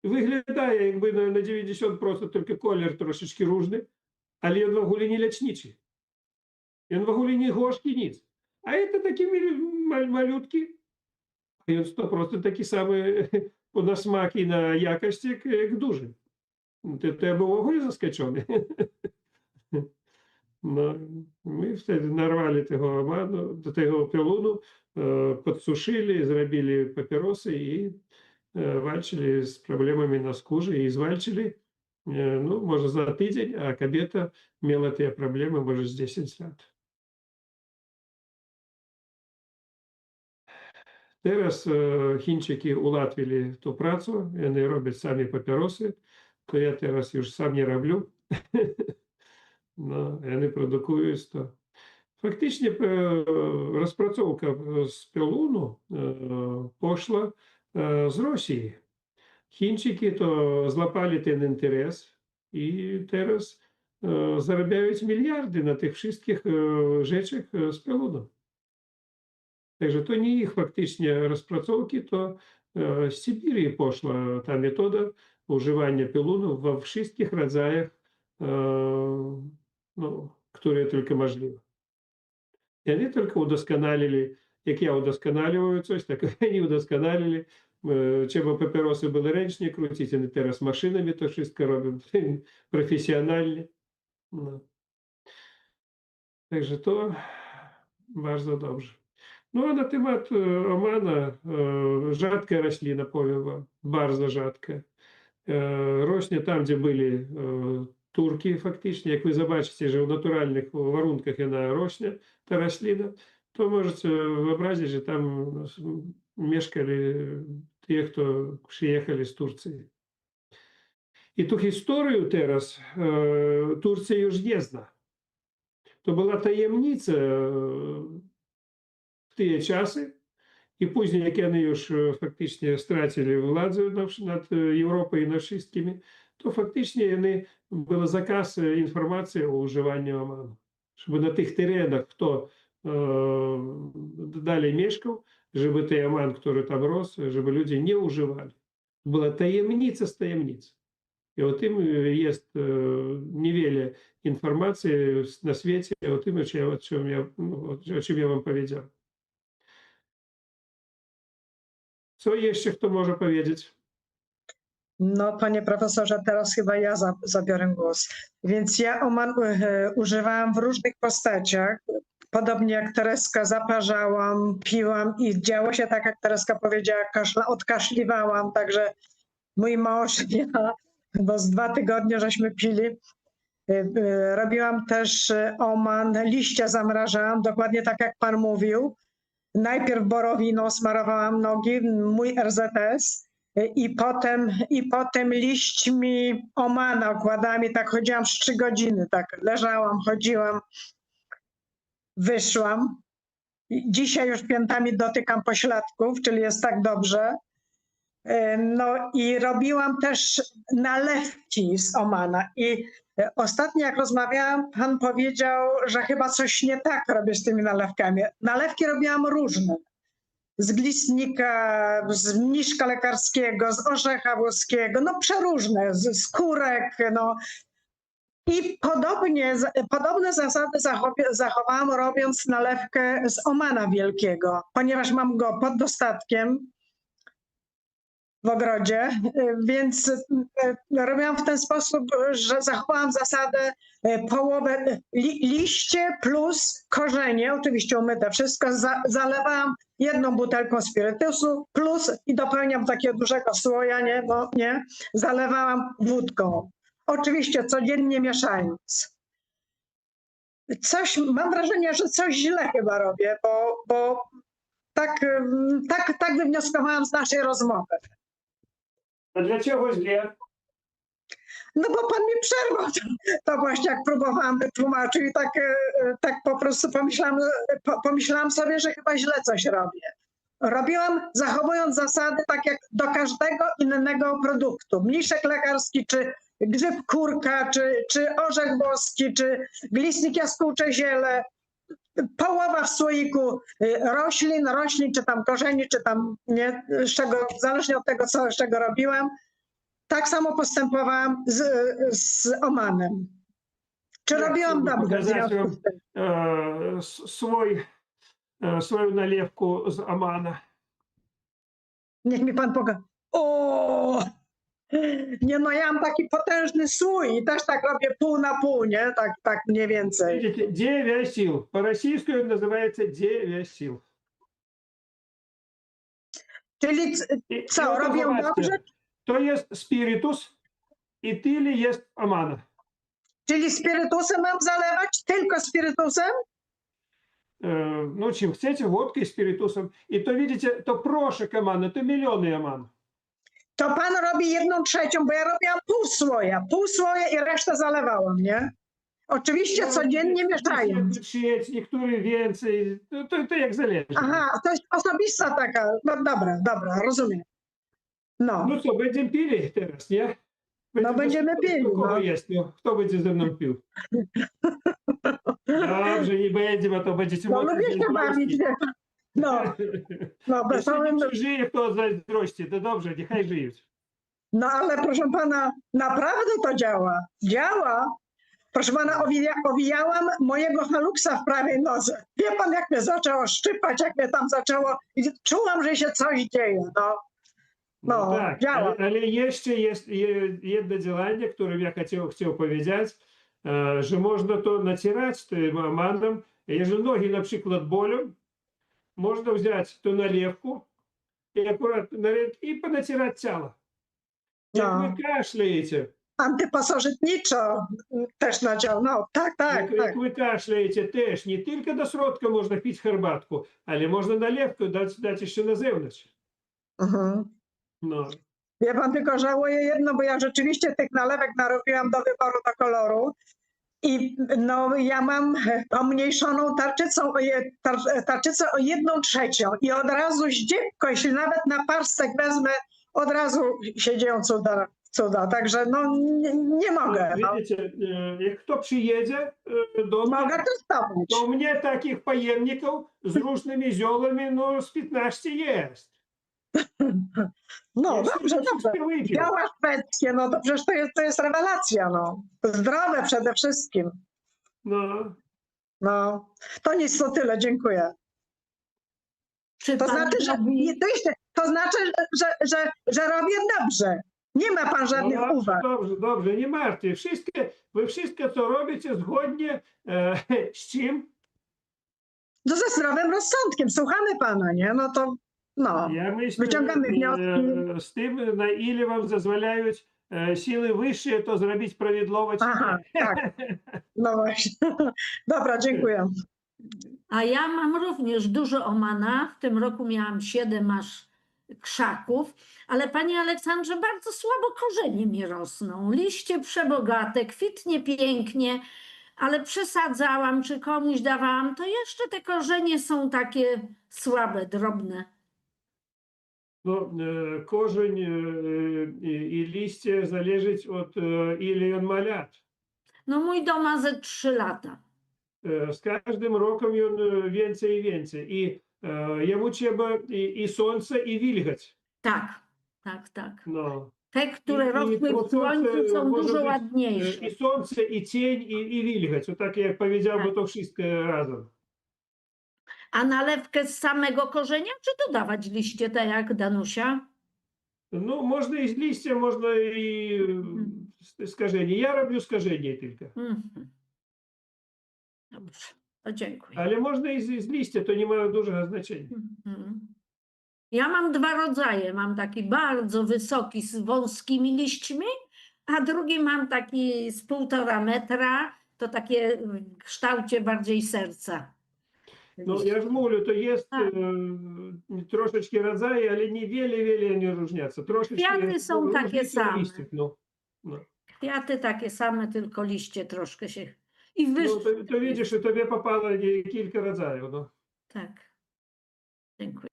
виглядає, якби на 90% тільки колір трошечки ружний, але він в огулі не лячничий. Він в огулі не гошки, ніц. А це такі малютки, і він 100% такі самі на смак і на якості, як дуже. Ти був огулі заскочений. Ми вtedy нарвали того оману, до того пілуну, підсушили, зробили папіроси і вальчили з проблемами на скужі. І звальчили, ну, може, за тиждень, а кобета мала ті проблеми, може, з 10 років. Teraz Chińczyki ułatwili tę pracę, oni robią sami papierosy, to ja teraz już sam nie robię. No, oni produkują to. Faktycznie rozpracowka z pylunu poszła z Rosji. Chińczyki to złapali ten interes i teraz zarabiają miliardy na tych wszystkich rzeczach z pylunem. Także to nie ich faktycznie rozpracowki, to z Syberii poszła ta metoda używania pylunów we wszystkich rodzajach, no, które tylko możliwe. I oni tylko udoskonalili, jak ja udoskonaliłem coś, tak oni udoskonalili. Trzeba papierosy były ręcznie krócić, oni teraz maszynami to wszystko robią profesjonalnie. No. Także to bardzo dobrze. Ну, а на темат омана rzadka рослина, powiem wam, bardzo rzadka. Rośnie tam, gdzie byli турки, фактично. Як ви побачите, що в натуральних варунках вона росне, та рослина, то можете вyobrazić, що там мешкали ті, хто приїхали з Турції. І ту історію зараз Турція już nie zna. To była tajemnica w te czasy, i później, jak oni już faktycznie stracili władzę nad Europą i nad wszystkimi, to faktycznie był zakaz informacji o używaniu omanu. Żeby na tych terenach, kto dalej mieszkał, żeby ten oman, który tam rósł, żeby ludzie nie używali. Była tajemnica z tajemnic. I o tym jest niewiele informacji na świecie, o tym, o czym ja wam powiedział. Co jeszcze kto może powiedzieć? No, panie profesorze, teraz chyba ja zabiorę głos. Więc ja oman używałam w różnych postaciach. Podobnie jak Tereska, zaparzałam, piłam i działo się tak, jak Tereska powiedziała, odkaszliwałam. Także mój mąż i ja, bo z 2 tygodnie żeśmy pili. Robiłam też oman, liście zamrażałam, dokładnie tak jak pan mówił. Najpierw borowiną smarowałam nogi, mój RZS. I potem liśćmi omana układałam i tak chodziłam 3 godziny, tak leżałam, chodziłam, wyszłam. Dzisiaj już piętami dotykam pośladków, czyli jest tak dobrze. No i robiłam też nalewki z omana i ostatnio jak rozmawiałam, pan powiedział, że chyba coś nie tak robię z tymi nalewkami. Nalewki robiłam różne. Z glistnika, z mniszka lekarskiego, z orzecha włoskiego, no przeróżne, z skórek, no. I podobne zasady zachowałam, robiąc nalewkę z omana wielkiego, ponieważ mam go pod dostatkiem w ogrodzie, więc robiłam w ten sposób, że zachowałam zasadę połowę liście plus korzenie, oczywiście umyte wszystko, zalewałam 1 butelką spirytusu plus i dopełniam takiego dużego słoja, nie, zalewałam wódką. Oczywiście codziennie mieszając. Mam wrażenie, że coś źle chyba robię, bo tak wywnioskowałam z naszej rozmowy. A dlaczego źle? No bo pan mi przerwał. To właśnie jak próbowałam wytłumaczyć i tak po prostu pomyślałam sobie, że chyba źle coś robię. Robiłam zachowując zasady tak jak do każdego innego produktu. Mniszek lekarski, czy grzyb kurka, czy orzech włoski, czy glistnik jaskółcze ziele. Połowa w słoiku roślin, czy tam korzeni, czy tam nie, z czego, zależnie od tego, z czego robiłam. Tak samo postępowałam z omanem. Czy robiłam dobrze w związku z tym? Swoją nalewkę z omana. Niech mi pan poka. O! Nie no, ja mam taki potężny słój i też tak robię pół na pół, nie? Tak mniej więcej. Видите, 9 сил. По-российски называется 9 сил. Czyli co, вот robię zobaczcie, dobrze? To jest spirytus i tyle jest omana. Czyli spirytusem mam zalewać? Tylko spirytusem? Ну, чем chcecie, водкой, spirytusem. I to widzicie, to proszek omana, to miliony oman. To pan robi 1/3, bo ja robiłam pół słoja i resztę zalewałam, nie? Oczywiście codziennie mieszając. Niektórzy więcej, to jak zależy. Aha, to jest osobista taka. No dobra, rozumiem. No. No co, będziemy pili teraz, nie? Będziemy pili. Kogo jest? Kto będzie ze mną pił? Dobrze, nie będzie, bo to będziecie No lubię się bawić, wie pan. No wesołym. Jeśli nie żyje, to zazdroście, to dobrze, niechaj żyje. No ale proszę pana, naprawdę to działa. Działa. Proszę pana, owijałam mojego haluksa w prawej nodze. Wie pan, jak mnie zaczęło szczypać, jak mnie tam zaczęło. I czułam, że się coś dzieje. No tak, działa. ale jeszcze jest jedno działanie, które ja chciał powiedzieć, że można to nacierać tym omanem. Jeżeli nogi na przykład bolą, można wziąć tę nalewkę i akurat i понатирать ciało. Jak wy kaszlejecie. Antypasożytniczo też nadział. No, tak. Jak wy kaszlejecie też, nie tylko do środka można pić herbatkę, ale można nalewkę dać jeszcze na zewnątrz. No. Wie pan, tylko żałuję jedno, bo ja rzeczywiście tych nalewek narobiłam do wyboru, do koloru. I no, ja mam pomniejszoną tarczycę o 1/3 i od razu zdziebko, jeśli nawet na parstek wezmę, od razu się dzieją cuda. cuda, także no nie mogę. No. Widzicie, jak kto przyjedzie do mnie, Mogę testować. to u mnie takich pojemników z różnymi ziołami, no z 15 jest. No Ja dobrze, wszystkie dobrze. wypił. Biała szwedzkie, no to przecież to jest rewelacja, no. Zdrowe przede wszystkim. No. No, to nic, to tyle, dziękuję. Czy To pan znaczy, że, robi- to znaczy, że robię dobrze. Nie ma pan żadnych No, uwag. dobrze, nie martwcie. Wy wszystko, co robicie, zgodnie z czym? To ze zdrowym rozsądkiem, słuchamy pana, nie? No to, no. Ja myślę, Wyciągamy wnioski. z tym, na ile wam zezwalają siły wyższe, to zrobić prawidłowo. czy Aha, nie. tak. No właśnie. Dobra, dziękuję. A ja mam również dużo omana. W tym roku miałam 7 aż krzaków, ale panie Aleksandrze, bardzo słabo korzenie mi rosną. Liście przebogate, kwitnie pięknie, ale przesadzałam, czy komuś dawałam, to jeszcze te korzenie są takie słabe, drobne. No, korzeń i liście zależeć od ile on ma lat. No mój dom ma ze 3 lata. Z każdym rokiem on więcej i więcej. I jemu trzeba i słońce, i wilgoć. Tak, tak, tak. No. Te, które I rosły w procenty słońcu, są może dużo być, ładniejsze. I słońce, i cień, i wilgoć. O tak jak powiedział, bo to wszystko razem. A nalewkę z samego korzenia, czy dodawać liście, tak jak Danusia? No, można i z liścia, można i skażenie. Ja robię skażenie tylko. Mhm. Dobrze, to dziękuję. Ale można i z liścia, to nie ma dużego znaczenia. Mhm. Ja mam 2 rodzaje. Mam taki bardzo wysoki z wąskimi liśćmi, a drugi mam taki z 1,5 metra, to takie w kształcie bardziej serca. No, ja ж mówię, to jest Tak. troszeczkę rodzaje, ale niewiele nie różniają. Troszeczkę Kwiaty są takie różnice same. liści, no. Kwiaty takie same, tylko liście troszkę się... I No, wyższe. to widzisz, że tobie popало kilka rodzajów. No. Tak. Dziękuję.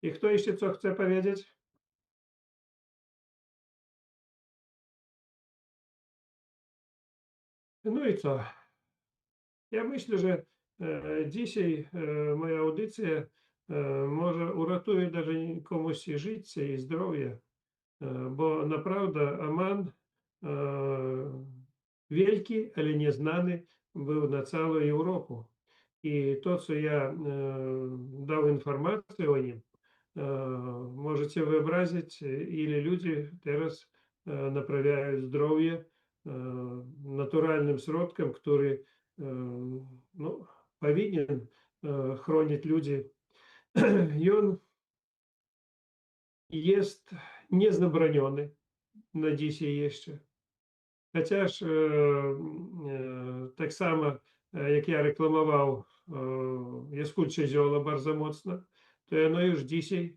I kto jeszcze co chce powiedzieć? No i co? Ja myślę, że dzisiaj moja audycja może uratuje даже komuś życie i zdrowie, bo naprawdę Aman wielki, ale nieznany był na całą Europę. I to, co ja dał informację o nim, możecie wyobrazić, ile ludzi teraz naprawiają zdrowie naturalnym środkiem, który no, powinien chronić ludzi. I on jest niezabroniony na dzisiaj jeszcze. Chociaż tak samo, jak ja reklamował jaskółcze zioło bardzo mocno, to ono już dzisiaj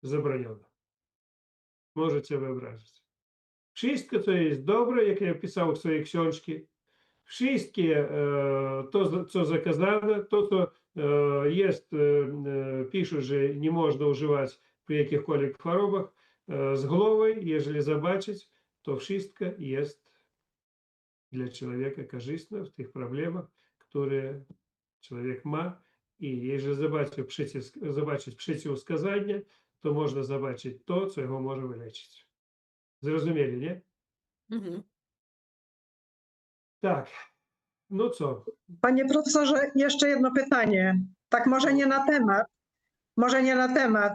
zabronione. Możecie wyobrazić. Wszystko, co jest dobre, jak ja pisał w swojej książce, wszystkie to, co zakazane, to, co jest, pisze, że nie można używać przy jakichkolwiek chorobach, z głowy, jeżeli zobaczyć, to wszystko jest dla człowieka korzystne w tych problemach, które człowiek ma. I jeżeli zobaczyć przeciwwskazania, to można zobaczyć to, co go może wyleczyć. Zrozumieli, nie? Mhm. Tak. No co? Panie profesorze, jeszcze jedno pytanie. Tak może nie na temat. Może nie na temat.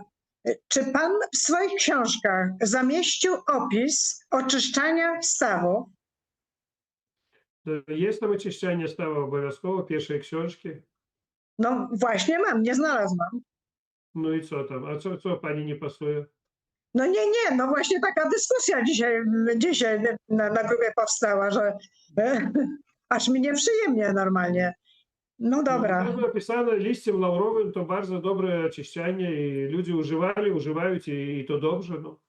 Czy pan w swoich książkach zamieścił opis oczyszczania stawów? Jest tam oczyszczanie stawu obowiązkowo, pierwszej książki. No właśnie mam, nie znalazłam. No i co tam? A co pani nie pasuje? No nie, no właśnie taka dyskusja dzisiaj na grupie powstała, że aż mi nieprzyjemnie normalnie. No dobra. Tam napisane liściem laurowym to bardzo dobre oczyszczanie i ludzie używają i to dobrze. No.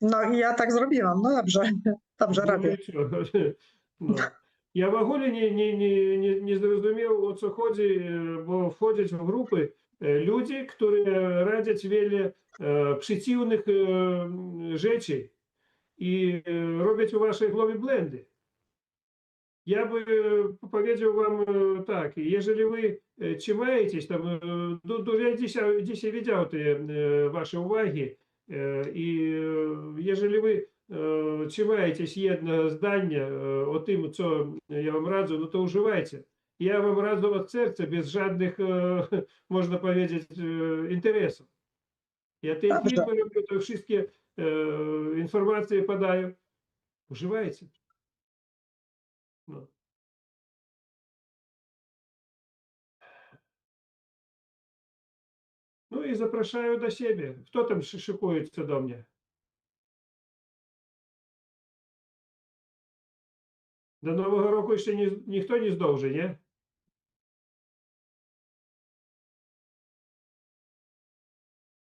No i ja tak zrobiłam. No dobrze, dobrze No robię. i co? No. Ja w ogóle nie zrozumiał, co chodzi, bo wchodzić w grupy ludzie, którzy radzić wiele przeciwnych rzeczy i robić u waszej głowie błędy. Ja by powiedział wam tak, jeżeli wy trzymaєтесь, tam, ja dzisiaj widział te wasze uwagi i jeżeli wy trzymaєтесь jedno zdanie o tym, co ja wam radzę, no to używajcie. Ja wam radzę od serca, bez żadnych, można powiedzieć, interesów. Ja te Dobrze. filmy robię, to wszystkie informacje podaję. Używajcie. No. No i zapraszają do siebie. Kto tam szykuje do mnie? Do Nowego Roku jeszcze nikt nie zdąży, nie?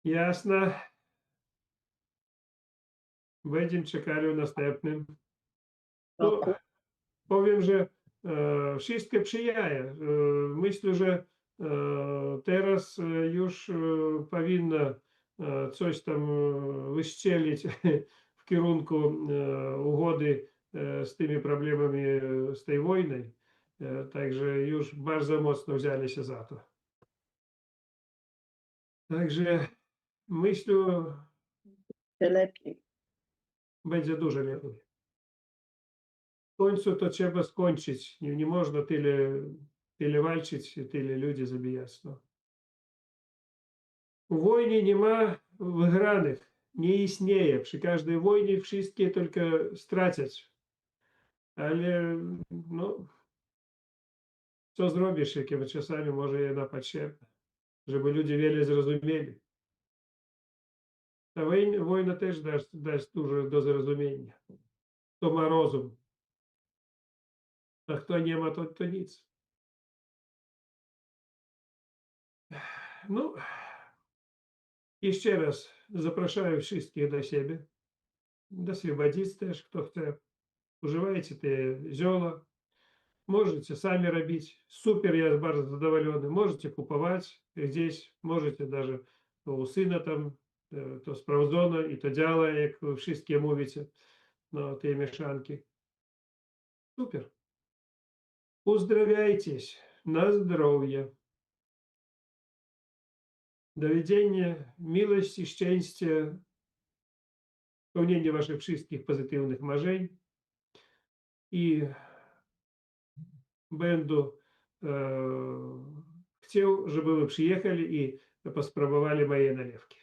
Jasne. Będziemy czekali w następnym. No, roku. powiem, że wszystko przyjaje. Myślę, że teraz już powinno coś tam wystrzelić w kierunku ugody z tymi problemami z tej wojny. Także już bardzo mocno wzięli się za to. Także myślę, Tym lepiej. będzie dużo lepiej. W końcu to trzeba skończyć. Nie można tyle walczyć i tyle ludzi zabijać. No. W wojnie nie ma wygranych. Nie istnieje. Przy każdej wojnie wszystkie tylko stracać. Ale no, co zrobisz, jakie czasami może jedna potrzebna, żeby ludzie wiele zrozumieli. Ta wojna też daсть dużo do zrozumienia. Kto ma rozum, a kto nie ma, to nic. No, jeszcze raz zapraszam wszystkich do siebie, do Swobodzi też, kto chce. Używajcie te zioła, możecie sami robić. Super, ja bardzo zadowolony. Możecie kupować gdzieś, możecie даже у syna tam, to sprawdzone i to działa, jak wy wszystkie mówicie, no, tej mieszanki. Super. Uzdrawiajcie, na zdrowie. Do widzenia, miłości, szczęścia, spełnienia waszych wszystkich pozytywnych marzeń. I będę chciał, żeby wy przyjechali i поспробовали мои наливки.